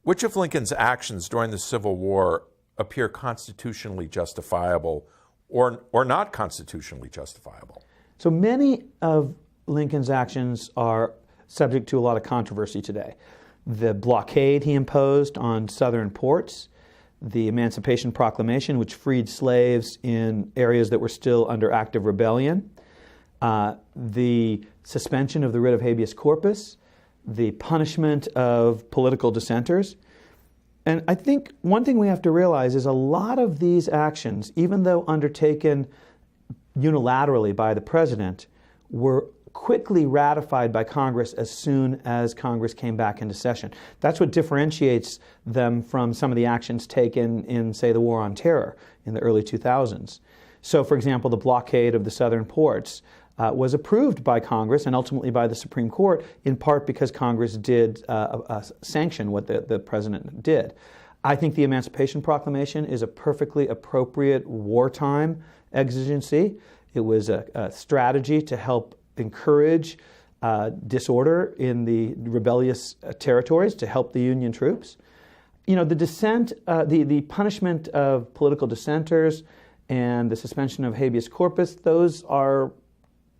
Which of Lincoln's actions during the Civil War appear constitutionally justifiable or not constitutionally justifiable? So many of Lincoln's actions are subject to a lot of controversy today. The blockade he imposed on southern ports, the Emancipation Proclamation, which freed slaves in areas that were still under active rebellion, the suspension of the writ of habeas corpus, the punishment of political dissenters. And I think one thing we have to realize is a lot of these actions, even though undertaken unilaterally by the president, were quickly ratified by Congress as soon as Congress came back into session. That's what differentiates them from some of the actions taken in, say, the War on Terror in the early 2000s. So, for example, the blockade of the southern ports was approved by Congress and ultimately by the Supreme Court, in part because Congress did sanction what the president did. I think the Emancipation Proclamation is a perfectly appropriate wartime exigency. It was a strategy to help encourage disorder in the rebellious territories, to help the Union troops. You know, the dissent, the punishment of political dissenters and the suspension of habeas corpus, those are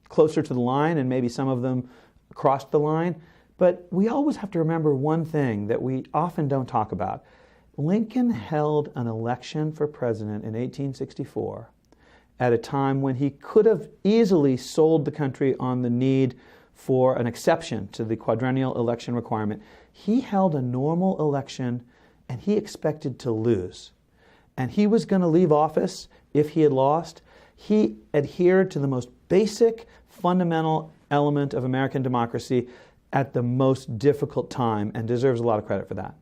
closer to the line, and maybe some of them crossed the line. But we always have to remember one thing that we often don't talk about. Lincoln held an election for president in 1864 at a time when he could have easily sold the country on the need for an exception to the quadrennial election requirement. He held a normal election, and he expected to lose. And he was going to leave office if he had lost. He adhered to the most basic, fundamental element of American democracy at the most difficult time and deserves a lot of credit for that.